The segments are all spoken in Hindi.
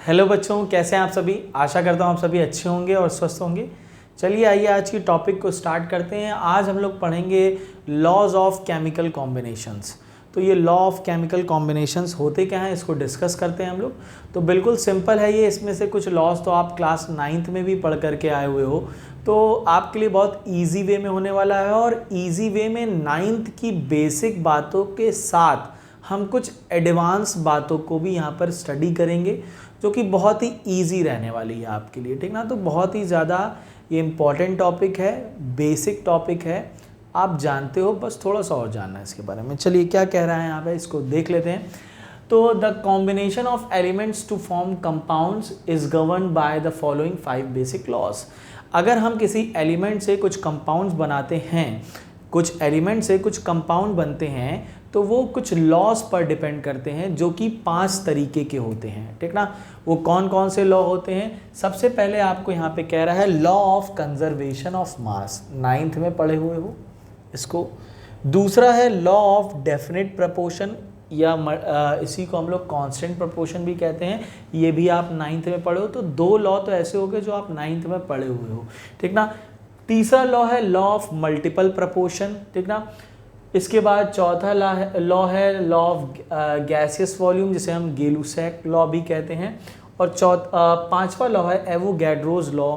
हेलो बच्चों, कैसे हैं आप सभी। आशा करता हूँ आप सभी अच्छे होंगे और स्वस्थ होंगे। चलिए आइए आज की टॉपिक को स्टार्ट करते हैं। आज हम लोग पढ़ेंगे लॉज ऑफ केमिकल कॉम्बिनेशंस। तो ये लॉ ऑफ केमिकल कॉम्बिनेशंस होते क्या हैं, इसको डिस्कस करते हैं हम लोग। तो बिल्कुल सिंपल है ये। इसमें से कुछ लॉज तो आप क्लास 9th में भी पढ़ करके आए हुए हो, तो आपके लिए बहुत ईजी वे में होने वाला है। और ईजी वे में 9th की बेसिक बातों के साथ हम कुछ एडवांस बातों को भी यहाँ पर स्टडी करेंगे, जो कि बहुत ही इजी रहने वाली है आपके लिए, ठीक ना। तो बहुत ही ज़्यादा ये इम्पॉर्टेंट टॉपिक है, बेसिक टॉपिक है, आप जानते हो, बस थोड़ा सा और जानना है इसके बारे में। चलिए क्या कह रहा है यहाँ पे, इसको देख लेते हैं। तो the combination of elements to form compounds is govern by the following 5 basic laws. अगर हम किसी एलिमेंट से कुछ कंपाउंड्स बनाते हैं, कुछ एलिमेंट से कुछ कंपाउंड बनते हैं, तो वो कुछ लॉज पर डिपेंड करते हैं, जो कि 5 तरीके के होते हैं, ठीक ना। वो कौन कौन से लॉ होते हैं? सबसे पहले आपको यहाँ पे कह रहा है law of conservation of mass, 9th में पढ़े हुए हो इसको। दूसरा है लॉ ऑफ डेफिनेट प्रपोर्शन, या इसी को हम लोग कांस्टेंट प्रपोर्शन भी कहते हैं, ये भी आप 9th में पढ़े हो। तो 2 लॉ तो ऐसे हो गए जो आप 9th में पढ़े हुए हो, ठीक ना। तीसरा लॉ है लॉ ऑफ मल्टीपल प्रपोर्शन, ठीक ना। इसके बाद चौथा लॉ है लॉ ऑफ गैसियस वॉल्यूम, जिसे हम गेलुसैक लॉ भी कहते हैं। और पांचवा लॉ है एवोगैड्रोज लॉ,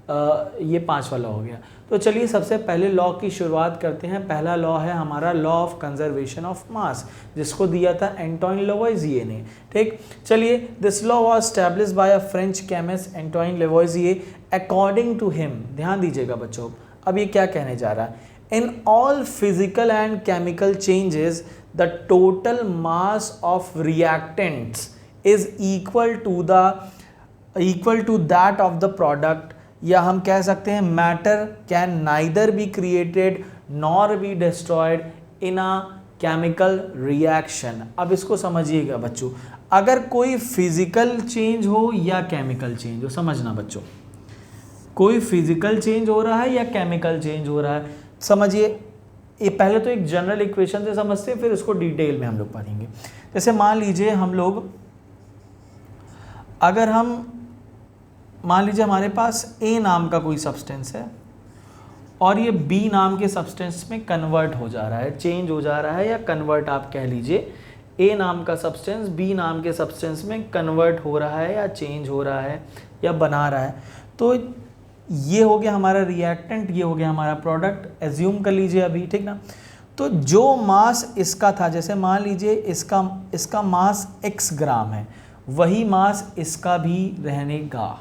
ये 5वां लॉ हो गया। तो चलिए सबसे पहले लॉ की शुरुआत करते हैं। पहला लॉ है हमारा law of conservation of mass, जिसको दिया था एंटोइन लेवोइजिए ने, ठीक। चलिए, this law was established by a French chemist Antoine Lavoisier. According to him, ध्यान दीजिएगा बच्चों, अब ये क्या कहने जा रहा है। In all physical and chemical changes, the total mass of reactants is equal to that of the product, या हम कह सकते हैं matter can neither be created nor be destroyed in a chemical reaction। अब इसको समझिएगा बच्चों, अगर कोई फिजिकल चेंज हो या केमिकल चेंज हो, समझना बच्चों, कोई फिजिकल चेंज हो रहा है या केमिकल चेंज हो रहा है, समझिए। ये पहले तो एक जनरल इक्वेशन से समझते हैं, फिर उसको डिटेल में हम लोग पढ़ेंगे। जैसे मान लीजिए हम लोग, अगर हम मान लीजिए हमारे पास A नाम का कोई सब्सटेंस है और ये B नाम के सब्सटेंस में कन्वर्ट हो जा रहा है, चेंज हो जा रहा है, या कन्वर्ट आप कह लीजिए। A नाम का सब्सटेंस B नाम के सब्सटेंस में कन्वर्ट हो रहा है, या चेंज हो रहा है, या बना रहा है। तो ये हो गया हमारा रिएक्टेंट, ये हो गया हमारा प्रोडक्ट, एज्यूम कर लीजिए अभी, ठीक ना। तो जो मास इसका था, जैसे मान लीजिए इसका मास x ग्राम है, वही मास इसका भी रहेगा,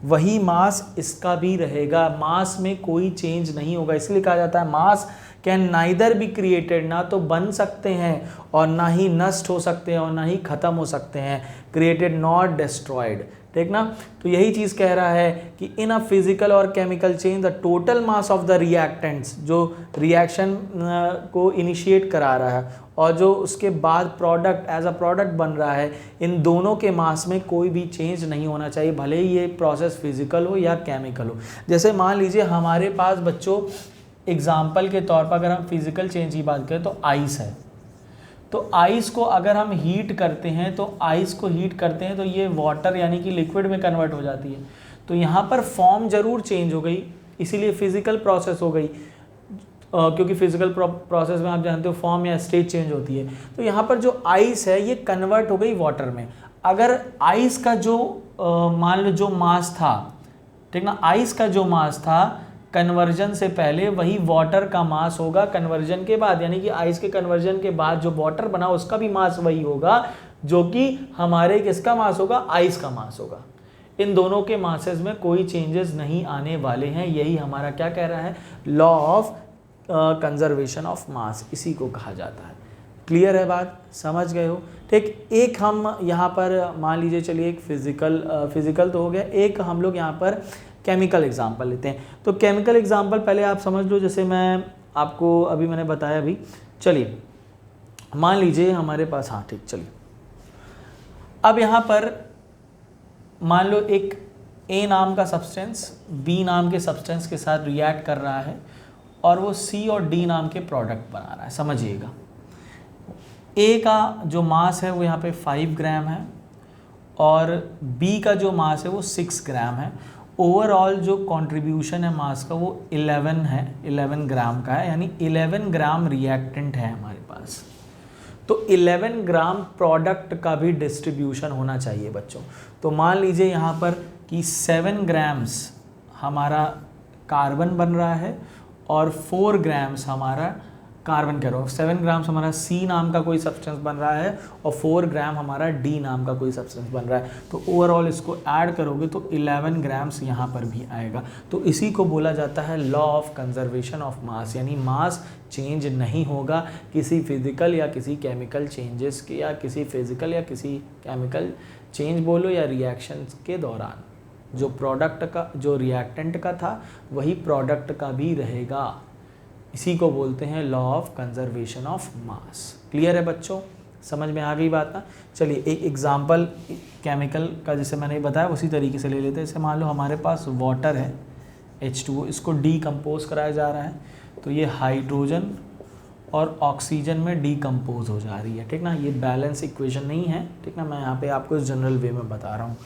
वही मास इसका भी रहेगा। मास में कोई चेंज नहीं होगा, इसलिए कहा जाता है मास कैन नाइदर बी क्रिएटेड, ना तो बन सकते हैं और ना ही नष्ट हो सकते हैं और ना ही ख़त्म हो सकते हैं, क्रिएटेड नॉट डिस्ट्रॉयड, ठीक ना। तो यही चीज़ कह रहा है कि इन अ फिजिकल और chemical change the total mass of the reactants, जो रिएक्शन को इनिशिएट करा रहा है और जो उसके बाद प्रोडक्ट एज अ प्रोडक्ट बन रहा है, इन दोनों के मास में कोई भी चेंज नहीं होना चाहिए, भले ही ये प्रोसेस फिजिकल हो या केमिकल हो। जैसे मान लीजिए हमारे पास बच्चों, एग्जाम्पल के तौर पर अगर हम फिजिकल चेंज की बात करें तो आइस है। तो आइस को अगर हम हीट करते हैं, तो ये वाटर यानी कि लिक्विड में कन्वर्ट हो जाती है। तो यहाँ पर फॉर्म जरूर चेंज हो गई, इसीलिए फिजिकल प्रोसेस हो गई, क्योंकि फिजिकल प्रोसेस में आप जानते हो फॉर्म या स्टेट चेंज होती है। तो यहाँ पर जो आइस है ये कन्वर्ट हो गई वाटर में। अगर आइस का जो मान लो जो मास था, ठीक ना, आइस का जो मास था कन्वर्जन से पहले, वही वाटर का मास होगा कन्वर्जन के बाद, यानी कि आइस के कन्वर्जन के बाद जो वाटर बना उसका भी मास वही होगा, जो कि हमारे किसका मास होगा, आइस का मास होगा। इन दोनों के मासेस में कोई चेंजेस नहीं आने वाले हैं। यही हमारा क्या कह रहा है, लॉ ऑफ कंजर्वेशन ऑफ मास, इसी को कहा जाता है। क्लियर है बात, समझ गए हो, ठीक। एक हम यहाँ पर मान लीजिए, चलिए एक फिजिकल तो हो गया, एक हम लोग यहाँ पर केमिकल एग्जाम्पल लेते हैं। तो केमिकल एग्जाम्पल पहले आप समझ लो, जैसे मैं आपको अभी मैंने बताया अभी। चलिए मान लीजिए हमारे पास, हाँ ठीक, चलिए अब यहाँ पर मान लो एक A नाम का सब्सटेंस B नाम के सब्सटेंस के साथ रिएक्ट कर रहा है और वो C और D नाम के प्रोडक्ट बना रहा है। समझिएगा, A का जो मास है वो यहाँ पे 5 ग्राम है और बी का जो मास है वो 6 ग्राम है। ओवरऑल जो कंट्रीब्यूशन है मास का वो 11 है, 11 ग्राम का है, यानी 11 ग्राम रिएक्टेंट है हमारे पास। तो 11 ग्राम प्रोडक्ट का भी डिस्ट्रीब्यूशन होना चाहिए बच्चों। तो मान लीजिए यहाँ पर कि 7 ग्राम्स हमारा कार्बन बन रहा है और 4 ग्राम्स हमारा कार्बन कह रहा हूँ, 7 ग्राम्स हमारा सी नाम का कोई सब्सटेंस बन रहा है और 4 ग्राम हमारा डी नाम का कोई सब्सटेंस बन रहा है। तो ओवरऑल इसको ऐड करोगे तो 11 ग्राम्स यहाँ पर भी आएगा। तो इसी को बोला जाता है law of conservation of mass, यानी मास चेंज नहीं होगा किसी फिजिकल या किसी केमिकल चेंजेस के, या किसी फिजिकल या किसी केमिकल चेंज बोलो या रिएक्शन के दौरान। जो प्रोडक्ट का, जो रिएक्टेंट का था वही प्रोडक्ट का भी रहेगा। इसी को बोलते हैं law of conservation of mass. Clear है बच्चों, समझ में आ गई बात ना। चलिए एक एग्जांपल केमिकल का जैसे मैंने बताया उसी तरीके से ले लेते हैं। जैसे मान लो हमारे पास वाटर है H2O, इसको डीकम्पोज कराया जा रहा है, तो ये हाइड्रोजन और ऑक्सीजन में डीकम्पोज हो जा रही है, ठीक ना। ये बैलेंस इक्वेशन नहीं है, ठीक ना, मैं यहाँ पे आपको जनरल वे में बता रहा हूँ।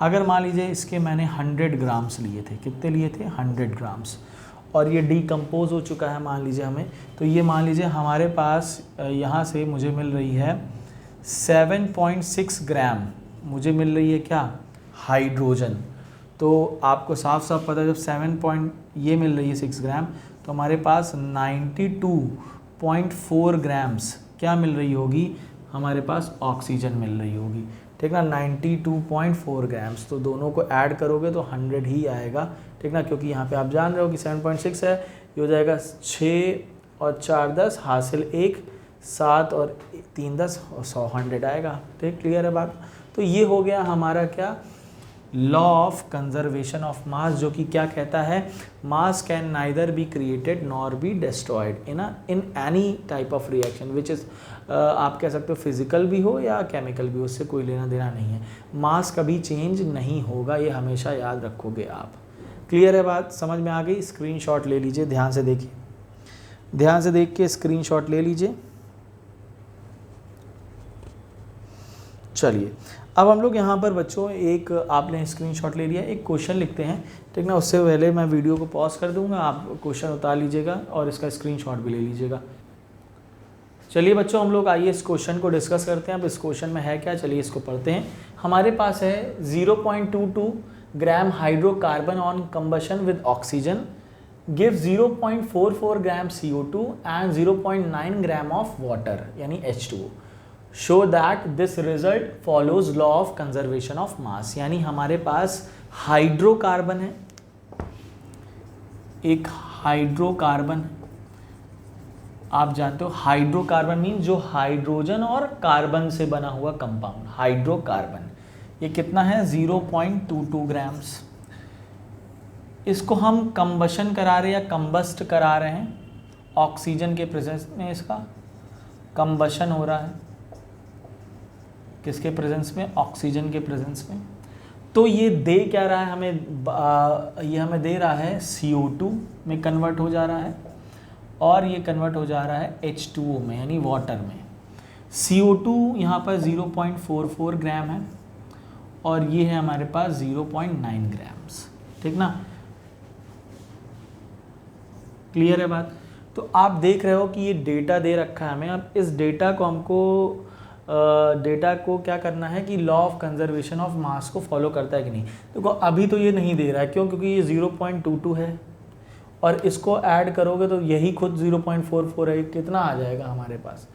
अगर मान लीजिए इसके मैंने 100 ग्राम्स लिए थे, कितने लिए थे 100 ग्राम्स, और ये डीकम्पोज हो चुका है मान लीजिए हमें, तो ये मान लीजिए हमारे पास यहाँ से मुझे मिल रही है 7.6 ग्राम मुझे मिल रही है क्या, हाइड्रोजन। तो आपको साफ साफ पता है जब ये मिल रही है 6 ग्राम, तो हमारे पास 92.4 ग्राम्स क्या मिल रही होगी, हमारे पास ऑक्सीजन मिल रही होगी, ठीक ना, 92.4 ग्राम्स। तो दोनों को ऐड करोगे तो 100 ही आएगा, ठीक ना, क्योंकि यहाँ पे आप जान रहे हो कि 7.6 है, ये हो जाएगा 6 और 4 10 हासिल 1, 7 और 3 10 और 100, 100 आएगा, ठीक। क्लियर है बात। तो ये हो गया हमारा क्या, लॉ ऑफ कंजर्वेशन ऑफ मास, जो कि क्या कहता है, मास can neither be created nor be destroyed in any type of reaction which is, आप कह सकते हो फिजिकल भी हो या केमिकल भी हो, उससे कोई लेना देना नहीं है। मास कभी चेंज नहीं होगा, ये हमेशा याद रखोगे आप। क्लियर है बात, समझ में आ गई। स्क्रीनशॉट ले लीजिए, ध्यान से देखिए, ध्यान से देख के स्क्रीनशॉट ले लीजिए। चलिए अब हम लोग यहाँ पर बच्चों एक, आपने स्क्रीनशॉट ले लिया, एक क्वेश्चन लिखते हैं, ठीक ना। उससे पहले मैं वीडियो को पॉज कर दूंगा, आप क्वेश्चन उतार लीजिएगा और इसका स्क्रीनशॉट भी ले लीजिएगा। चलिए बच्चों हम लोग आइए इस क्वेश्चन को डिस्कस करते हैं। अब इस क्वेश्चन में है क्या, चलिए इसको पढ़ते हैं। हमारे पास है 0.22 gram hydrocarbon on combustion with oxygen give 0.44 gram CO2 and 0.9 gram of water यानी H2O। Show that this result follows law of conservation of mass. यानी हमारे पास हाइड्रोकार्बन है, एक हाइड्रोकार्बन, आप जानते हो हाइड्रोकार्बन मीन जो हाइड्रोजन और कार्बन से बना हुआ कंपाउंड, हाइड्रोकार्बन। ये कितना है 0.22 ग्राम्स। इसको हम कंबशन करा रहे हैं या कंबस्ट करा रहे हैं, ऑक्सीजन के प्रेजेंस में इसका कंबशन हो रहा है। किसके प्रेजेंस में, ऑक्सीजन के प्रेजेंस में। तो ये दे क्या रहा है हमें, ये हमें दे रहा है CO2 में कन्वर्ट हो जा रहा है और ये कन्वर्ट हो जा रहा है H2O में यानी वाटर में। CO2 यहाँ पर 0.44 ग्राम है और ये है हमारे पास 0.9 ग्राम्स, ठीक ना। क्लियर है बात। तो आप देख रहे हो कि ये डेटा दे रखा है हमें। अब इस डेटा को हमको डेटा को क्या करना है कि लॉ ऑफ कंजर्वेशन ऑफ मास को फॉलो करता है कि नहीं। देखो अभी तो ये नहीं दे रहा है, क्यों, क्योंकि ये 0.22 है और इसको ऐड करोगे तो यही खुद 0.44 है। कितना आ जाएगा हमारे पास,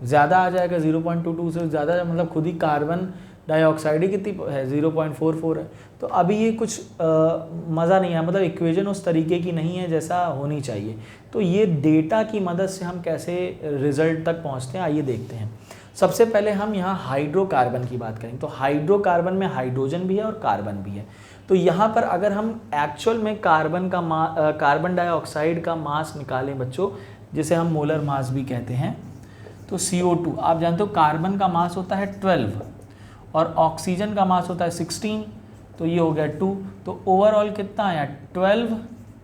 ज़्यादा आ जाएगा, 0.22 से ज़्यादा, मतलब खुद ही कार्बन डाइऑक्साइड ही कितनी है 0.44 है। तो अभी ये कुछ मज़ा नहीं है, मतलब इक्वेशन उस तरीके की नहीं है जैसा होनी चाहिए। तो ये डेटा की मदद से हम कैसे रिजल्ट तक पहुँचते हैं आइए देखते हैं। सबसे पहले हम यहाँ हाइड्रोकार्बन की बात करें तो हाइड्रोकार्बन में हाइड्रोजन भी है और कार्बन भी है। तो यहाँ पर अगर हम एक्चुअल में कार्बन डाइऑक्साइड का मास निकालें बच्चों, जिसे हम मोलर मास भी कहते हैं, तो CO2 आप जानते हो कार्बन का मास होता है 12 और ऑक्सीजन का मास होता है 16, तो ये हो गया 2। तो ओवरऑल कितना आया 12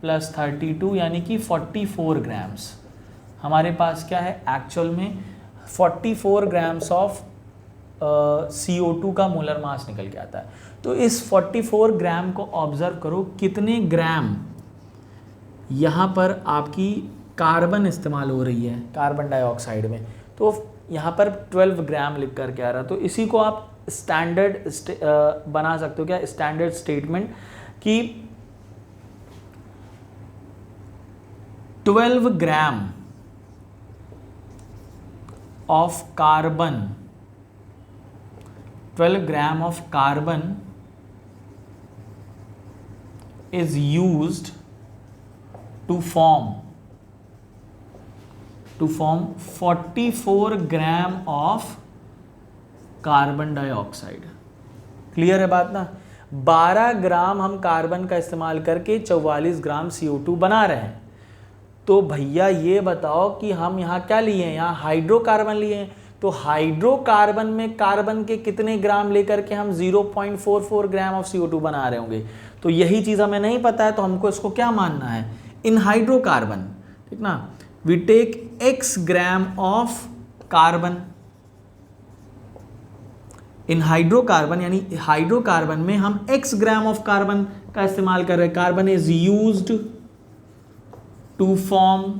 + 32 यानी कि 44 ग्राम्स। हमारे पास क्या है एक्चुअल में 44 ग्राम्स ऑफ CO2 का मोलर मास निकल के आता है। तो इस 44 ग्राम को ऑब्जर्व करो, कितने ग्राम यहाँ पर आपकी कार्बन इस्तेमाल हो रही है कार्बन डाइऑक्साइड में, तो यहाँ पर 12 ग्राम लिख करके आ रहा। तो इसी को आप स्टैंडर्ड बना सकते हो क्या, स्टैंडर्ड स्टेटमेंट कि 12 ग्राम of carbon, 12 gram of carbon is used to form 44 gram of carbon dioxide. Clear है बात ना। 12 ग्राम हम कार्बन का इस्तेमाल करके 44 ग्राम CO2 बना रहे हैं। तो भैया ये बताओ कि हम यहाँ क्या लिए हैं, यहाँ हाइड्रोकार्बन लिए हैं। तो हाइड्रोकार्बन में कार्बन के कितने ग्राम लेकर के हम 0.44 ग्राम ऑफ CO2 बना रहे होंगे। तो यही चीज़ हमें नहीं पता है, तो हमको इसको क्या मानना है, इन हाइड्रोकार्बन, ठीक ना। We take x gram of carbon in hydrocarbon, यानी हाइड्रोकार्बन में हम x ग्राम ऑफ कार्बन का इस्तेमाल कर रहे हैं। Carbon is used to form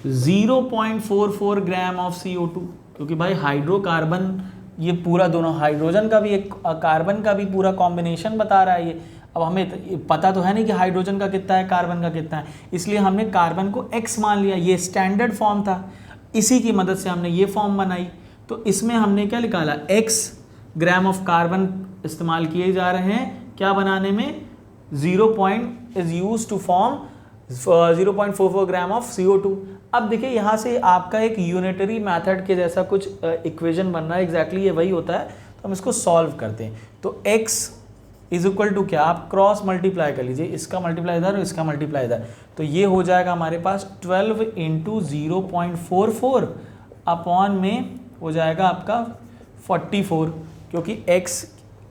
0.44 gram of CO2, क्योंकि भाई हाइड्रोकार्बन ये पूरा दोनों हाइड्रोजन का भी एक कार्बन का भी पूरा कॉम्बिनेशन बता रहा है ये। अब हमें पता तो है नहीं कि हाइड्रोजन का कितना है कार्बन का कितना है, इसलिए हमने कार्बन को x मान लिया। ये स्टैंडर्ड फॉर्म था, इसी की मदद से हमने ये फॉर्म बनाई। तो इसमें हमने क्या निकाला, x ग्राम ऑफ कार्बन इस्तेमाल किए जा रहे हैं क्या बनाने में, 0.44 ग्राम ऑफ CO2। अब देखिए यहाँ से आपका एक यूनिटरी मेथड के जैसा कुछ इक्वेशन बन रहा है, एग्जैक्टली ये वही होता है। तो हम इसको सॉल्व करते हैं। तो x इज इक्वल टू क्या, आप क्रॉस मल्टीप्लाई कर लीजिए, इसका मल्टीप्लाई इधर और इसका मल्टीप्लाई इधर। तो ये हो जाएगा हमारे पास 12 इंटू 0.44 अपॉन में हो जाएगा आपका 44, क्योंकि x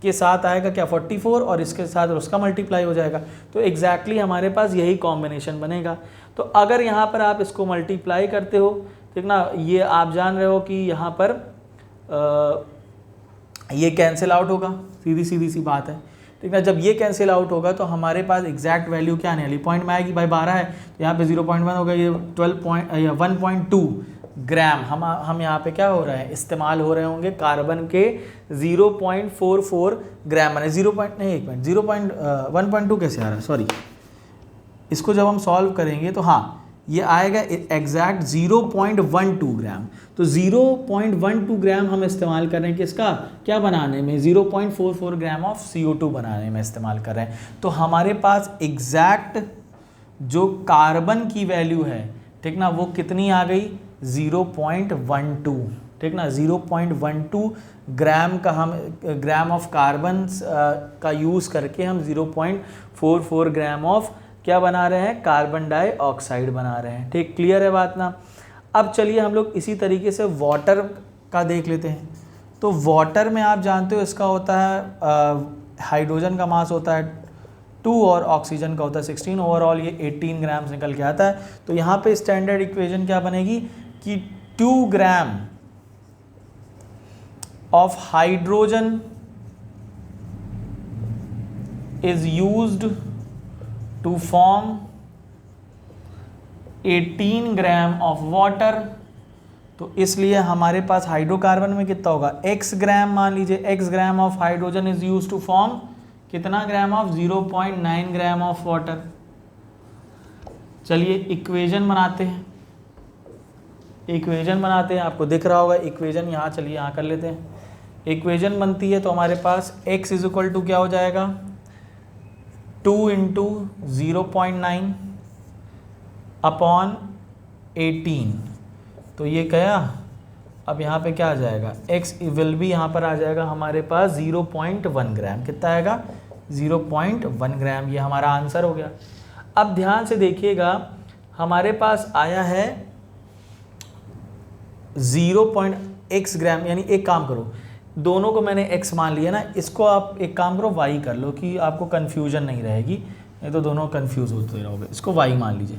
के साथ आएगा क्या 44 और इसके साथ उसका मल्टीप्लाई हो जाएगा। तो एग्जैक्टली हमारे पास यही कॉम्बिनेशन बनेगा। तो अगर यहाँ पर आप इसको मल्टीप्लाई करते हो, ठीक ना, ये आप जान रहे हो कि यहाँ पर ये कैंसिल आउट होगा, सीधी सी बात है, ठीक ना। जब ये कैंसिल आउट होगा तो हमारे पास एग्जैक्ट वैल्यू क्या आने वाली, पॉइंट में आएगी। भाई 12 है तो यहाँ पे 0.1 होगा, ये 1.2 ग्राम हम यहाँ पे क्या हो रहा है, इस्तेमाल हो रहे होंगे कार्बन के 0.44 ग्राम, माने 1.2 कैसे आ रहा है, सॉरी। इसको जब हम सॉल्व करेंगे तो हाँ ये आएगा एग्जैक्ट 0.12 ग्राम। तो 0.12 ग्राम हम इस्तेमाल कर रहे हैं किसका, क्या बनाने में, 0.44 ग्राम ऑफ CO2 बनाने में इस्तेमाल कर रहे हैं। तो हमारे पास एग्जैक्ट जो कार्बन की वैल्यू है, ठीक ना, वो कितनी आ गई, 0.12, ठीक ना। 0.12 ग्राम का हम ग्राम ऑफ कार्बन का यूज़ करके हम 0.44 ग्राम ऑफ क्या बना रहे हैं, कार्बन डाइऑक्साइड बना रहे हैं। ठीक, क्लियर है बात ना। अब चलिए हम लोग इसी तरीके से वाटर का देख लेते हैं। तो वाटर में आप जानते हो इसका होता है हाइड्रोजन का मास होता है 2 और ऑक्सीजन का होता है 16, ओवरऑल ये 18 ग्राम निकल के आता है। तो यहाँ पे स्टैंडर्ड इक्वेशन क्या बनेगी कि 2 gram of hydrogen is used to form 18 gram of water. तो इसलिए हमारे पास हाइड्रोकार्बन में कितना होगा, x ग्राम, मान लीजिए x gram of hydrogen is used to form कितना gram of 0.9 gram of water. चलिए इक्वेशन बनाते हैं, आपको दिख रहा होगा इक्वेशन यहाँ, चलिए यहाँ कर लेते हैं। इक्वेशन बनती है तो हमारे पास x इज इक्वल टू क्या हो जाएगा, 2 इंटू 0.9 अपॉन 18। तो ये क्या, अब यहाँ पे क्या आ जाएगा, x विल भी यहाँ पर आ जाएगा हमारे पास 0.1 ग्राम। कितना आएगा, 0.1 ग्राम। ये हमारा आंसर हो गया। अब ध्यान से देखिएगा, हमारे पास आया है 0.x ग्राम, यानी एक काम करो, दोनों को मैंने x मान लिया ना, इसको आप एक काम करो y कर लो कि आपको कन्फ्यूजन नहीं रहेगी, नहीं तो दोनों कंफ्यूज होते रहोगे। इसको y मान लीजिए।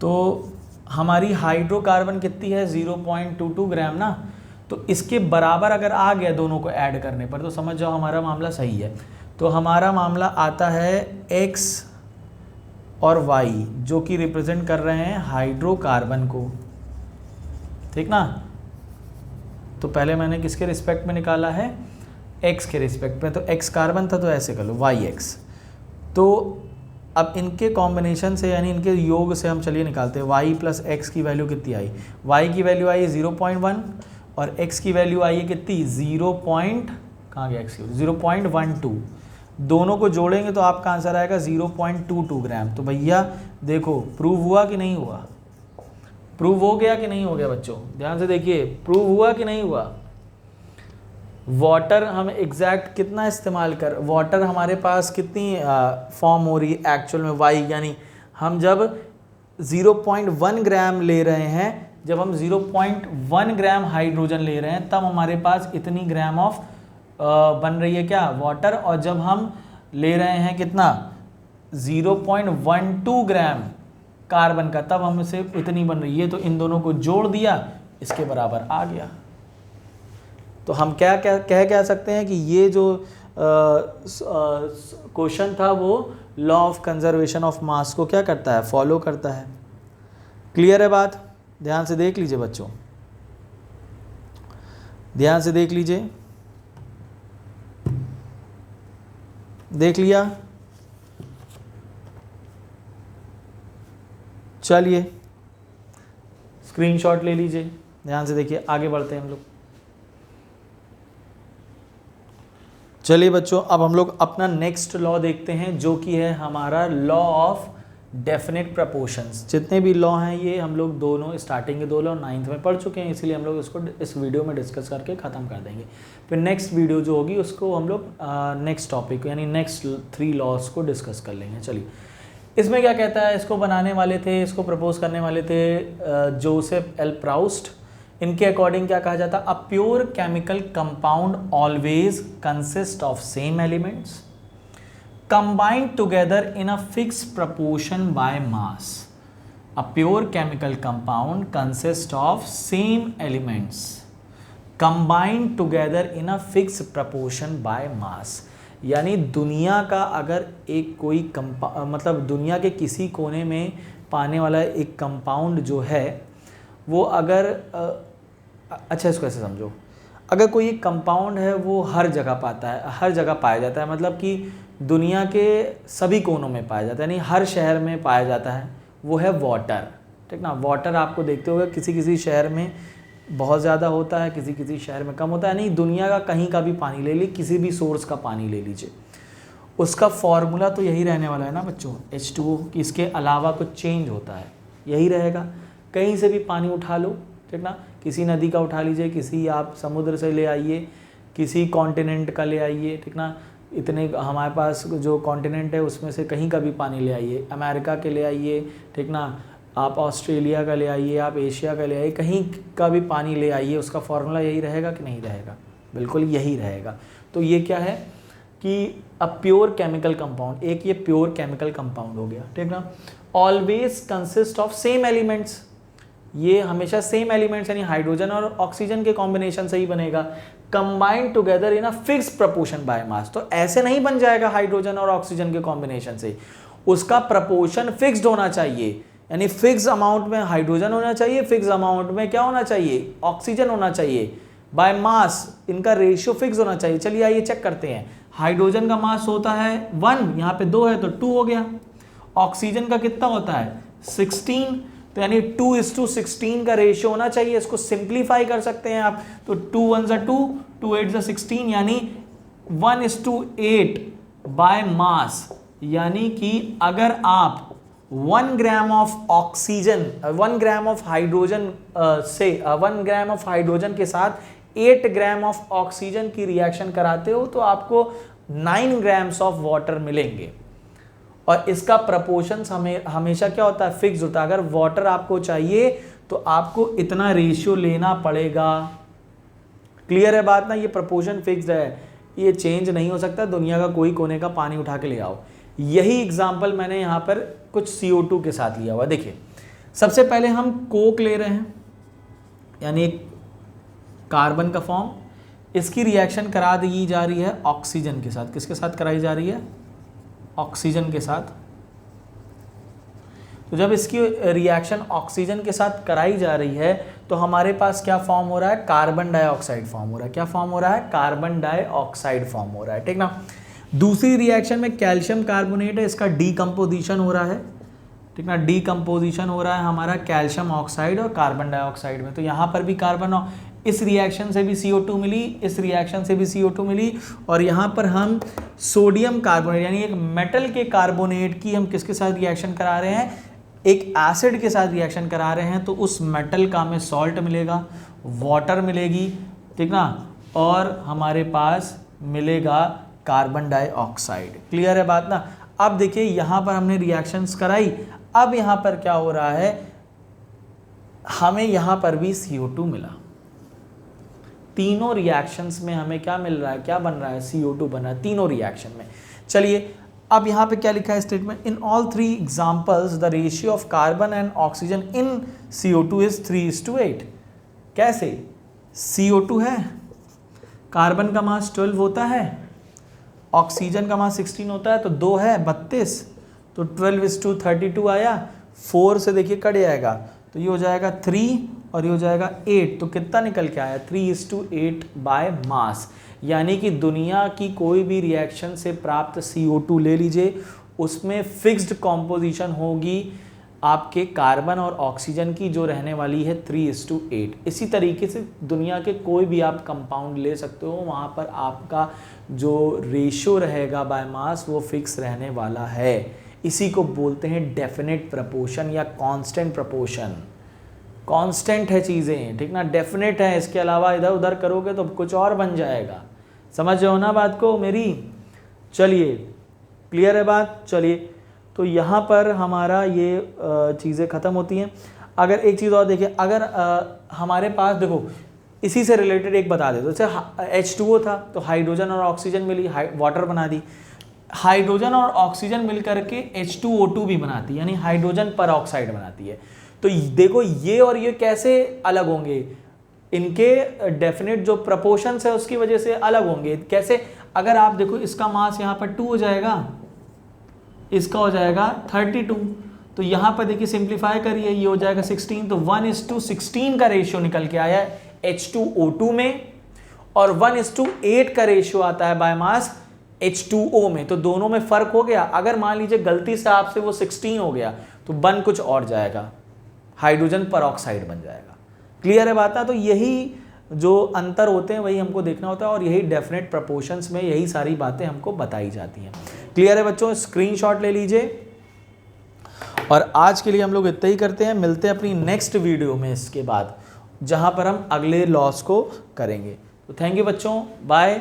तो हमारी हाइड्रोकार्बन कितनी है, 0.22 ग्राम ना। तो तो इसके बराबर अगर आ गया दोनों को ऐड करने पर तो समझ जाओ हमारा मामला सही है। तो हमारा मामला आता है x और y जो कि रिप्रेजेंट कर रहे हैं हाइड्रोकार्बन को, ठीक ना। तो पहले मैंने किसके रिस्पेक्ट में निकाला है, x के रिस्पेक्ट में, तो x कार्बन था तो ऐसे कर लो yx। तो अब इनके कॉम्बिनेशन से यानी इनके योग से हम चलिए निकालते हैं y प्लस एक्स की वैल्यू कितनी आई, y की वैल्यू आई 0.1 और x की वैल्यू आई है कितनी 0. 0.12। दोनों को जोड़ेंगे तो आपका आंसर आएगा 0.22 ग्राम। तो भैया देखो प्रूव हुआ कि नहीं हुआ, प्रूव हो गया कि नहीं हो गया बच्चों, ध्यान से देखिए प्रूव हुआ कि नहीं हुआ। वाटर हम एग्जैक्ट कितना इस्तेमाल कर, वाटर हमारे पास कितनी फॉर्म हो रही है एक्चुअल में y, यानी हम जब 0.1 ग्राम ले रहे हैं, जब हम 0.1 ग्राम हाइड्रोजन ले रहे हैं तब हमारे पास इतनी ग्राम ऑफ बन रही है क्या, वाटर। और जब हम ले रहे हैं कितना 0.12 ग्राम कार्बन का तब हमसे इतनी बन रही है। तो इन दोनों को जोड़ दिया, इसके बराबर आ गया। तो हम क्या कह सकते हैं कि ये जो क्वेश्चन था वो लॉ ऑफ कंजर्वेशन ऑफ मास को क्या करता है, फॉलो करता है। क्लियर है बात, ध्यान से देख लीजिए बच्चों, ध्यान से देख लीजिए, देख लिया। चलिए स्क्रीनशॉट ले लीजिए, ध्यान से देखिए, आगे बढ़ते हैं हम लोग। चलिए बच्चों अब हम लोग अपना नेक्स्ट लॉ देखते हैं जो कि है हमारा लॉ ऑफ डेफिनेट प्रपोर्शंस। जितने भी लॉ हैं ये हम लोग दोनों स्टार्टिंग के 2 लॉ 9th में पढ़ चुके हैं, इसलिए हम लोग इसको इस वीडियो में डिस्कस करके ख़त्म कर देंगे। फिर नेक्स्ट वीडियो जो होगी उसको हम लोग नेक्स्ट टॉपिक यानी नेक्स्ट 3 लॉज को डिस्कस कर लेंगे। चलिए इसमें क्या कहता है, इसको बनाने वाले थे, इसको प्रपोज करने वाले थे जोसेफ एल प्राउस्ट। इनके अकॉर्डिंग क्या कहा जाता, a pure chemical compound always consist of same elements combined together in a fixed proportion by mass. A pure chemical compound consists of same elements combined together in a fixed proportion by mass. यानी दुनिया का अगर एक कोई मतलब दुनिया के किसी कोने में पाने वाला एक कंपाउंड जो है वो अगर अच्छा इसको ऐसे समझो, अगर कोई एक कंपाउंड है वो हर जगह हर जगह पाया जाता है, मतलब कि दुनिया के सभी कोनों में पाया जाता है, यानी हर शहर में पाया जाता है, वो है वाटर, ठीक ना। वाटर आपको देखते होगा किसी किसी शहर में बहुत ज़्यादा होता है, किसी किसी शहर में कम होता है। नहीं, दुनिया का कहीं का भी पानी ले लीजिए, किसी भी सोर्स का पानी ले लीजिए, उसका फॉर्मूला तो यही रहने वाला है ना बच्चों, H2O, कि इसके अलावा कुछ चेंज होता है, यही रहेगा। कहीं से भी पानी उठा लो, ठीक ना, किसी नदी का उठा लीजिए, किसी आप समुद्र से ले आइए, किसी कॉन्टिनेंट का ले आइए, ठीक ना। इतने हमारे पास जो कॉन्टिनेंट है उसमें से कहीं का भी पानी ले आइए, अमेरिका के ले आइए, ठीक ना, आप ऑस्ट्रेलिया का ले आइए, आप एशिया का ले आइए, कहीं का भी पानी ले आइए, उसका फॉर्मूला यही रहेगा कि नहीं रहेगा, बिल्कुल यही रहेगा। तो ये क्या है कि अ प्योर केमिकल कंपाउंड, एक ये प्योर केमिकल कंपाउंड हो गया, ठीक ना। Always consist of same elements, ये हमेशा सेम एलिमेंट्स यानी हाइड्रोजन और ऑक्सीजन के कॉम्बिनेशन से ही बनेगा। Combined together in a fix proportion by mass, तो ऐसे नहीं बन जाएगा हाइड्रोजन और ऑक्सीजन के कॉम्बिनेशन से, उसका प्रपोर्शन फिक्स्ड होना चाहिए, यानी फिक्स अमाउंट में हाइड्रोजन होना चाहिए, फिक्स अमाउंट में क्या होना चाहिए, ऑक्सीजन होना चाहिए, बाय मास इनका रेशियो फिक्स होना चाहिए। चलिए आइए चेक करते हैं, हाइड्रोजन का मास होता है 1, यहाँ पे 2 है तो 2 हो गया, ऑक्सीजन का कितना होता है 16, तो यानी 2:16 का रेशियो होना चाहिए। इसको सिंप्लीफाई कर सकते हैं आप, तो 2 1 2, 2 8 16, यानी 1:8 बाय मास, यानी कि अगर आप 1 gram of oxygen 1 gram of hydrogen से 1 ग्राम ऑफ हाइड्रोजन के साथ 8 ग्राम ऑफ ऑक्सीजन की रिएक्शन कराते हो तो आपको 9 ग्राम्स ऑफ वाटर मिलेंगे। और इसका प्रपोर्शन हमेशा क्या होता है, फिक्स होता है। अगर वाटर आपको चाहिए तो आपको इतना रेशियो लेना पड़ेगा। क्लियर है बात ना, ये प्रपोर्शन फिक्स्ड है, ये चेंज नहीं हो सकता। दुनिया का कोई कोने का पानी उठा के ले आओ। यही एग्जांपल मैंने यहाँ पर कुछ CO2 के साथ लिया हुआ। देखिए सबसे पहले हम कोक ले रहे हैं, यानी कार्बन का फॉर्म, इसकी रिएक्शन करा दी जा रही है ऑक्सीजन के साथ। किसके साथ कराई जा रही है? ऑक्सीजन के साथ। तो जब इसकी रिएक्शन ऑक्सीजन के साथ कराई जा रही है तो हमारे पास क्या फॉर्म हो रहा है? कार्बन डाइऑक्साइड फॉर्म हो रहा है। क्या फॉर्म हो रहा है? कार्बन डाइऑक्साइड फॉर्म हो रहा है, ठीक ना। दूसरी रिएक्शन में कैल्शियम कार्बोनेट है, इसका डीकम्पोजिशन हो रहा है, ठीक ना। डीकम्पोजिशन हो रहा है हमारा कैल्शियम ऑक्साइड और कार्बन डाइऑक्साइड में। तो यहाँ पर भी कार्बन, इस रिएक्शन से भी CO2 मिली, इस रिएक्शन से भी CO2 मिली, और यहाँ पर हम सोडियम कार्बोनेट यानी एक मेटल के कार्बोनेट की हम किसके साथ रिएक्शन करा रहे हैं? एक एसिड के साथ रिएक्शन करा रहे हैं। तो उस मेटल का हमें सॉल्ट मिलेगा, वाटर मिलेगी, ठीक ना, और हमारे पास मिलेगा कार्बन डाइऑक्साइड। क्लियर है बात ना। अब देखिए यहाँ पर हमने रिएक्शंस कराई, अब यहाँ पर क्या हो रहा है? हमें यहाँ पर भी CO2 मिला। तीनों रिएक्शंस में हमें क्या मिल रहा है? क्या बन रहा है? CO2 बन रहा है तीनों रिएक्शन में। चलिए अब यहाँ पे क्या लिखा है statement? In all three examples the ratio of carbon and oxygen in CO2 is 3:8। कैसे? CO2 है, कार्बन का मास 12 होता है, ऑक्सीजन का मास 16 होता है, तो 2 है 32, तो 12:32 आया। 4 से देखिए कट जाएगा, तो ये हो जाएगा 3 और ये हो जाएगा 8। तो कितना निकल के आया? 3:8 बाय मास। यानी कि दुनिया की कोई भी रिएक्शन से प्राप्त CO2 ले लीजिए, उसमें फिक्स्ड कॉम्पोजिशन होगी आपके कार्बन और ऑक्सीजन की, जो रहने वाली है 3:8। इसी तरीके से दुनिया के कोई भी आप कंपाउंड ले सकते हो, वहाँ पर आपका जो रेशियो रहेगा बाय मास वो फिक्स रहने वाला है। इसी को बोलते हैं डेफिनेट प्रपोर्शन या कांस्टेंट प्रपोर्शन। कांस्टेंट है चीज़ें, ठीक ना, डेफिनेट है, इसके अलावा इधर उधर करोगे तो कुछ और बन जाएगा। समझ रहे हो ना बात को मेरी? चलिए क्लियर है बात। चलिए तो यहाँ पर हमारा ये चीज़ें ख़त्म होती हैं। अगर एक चीज़ और देखिए, अगर हमारे पास देखो इसी से रिलेटेड एक बता दे, तो जैसे H2O था तो हाइड्रोजन और ऑक्सीजन मिली, वाटर बना दी। हाइड्रोजन और ऑक्सीजन मिल करके H2O2 भी बनाती है, यानी हाइड्रोजन पर ऑक्साइड बनाती है। तो देखो ये और ये कैसे अलग होंगे? इनके डेफिनेट जो प्रपोर्शंस है उसकी वजह से अलग होंगे। कैसे? अगर आप देखो इसका मास यहाँ पर 2 हो जाएगा, इसका हो जाएगा 32, तो यहाँ पर देखिए सिंप्लीफाई करिए, ये हो जाएगा 16, तो 1:16 का रेशियो निकल के आया है H2O2 में, और 1:8 का रेशियो आता है बाय मास H2O में। तो दोनों में फर्क हो गया। अगर मान लीजिए गलती से आपसे वो 16 हो गया तो बन कुछ और जाएगा, हाइड्रोजन पर ऑक्साइड बन जाएगा। क्लियर है बात ना। तो यही जो अंतर होते हैं वही हमको देखना होता है, और यही डेफिनेट प्रपोर्शंस में यही सारी बातें हमको बताई जाती हैं। क्लियर है बच्चों? स्क्रीनशॉट ले लीजिए। और आज के लिए हम लोग इतना ही करते हैं, मिलते हैं अपनी नेक्स्ट वीडियो में इसके बाद, जहां पर हम अगले लॉस को करेंगे। तो थैंक यू बच्चों, बाय।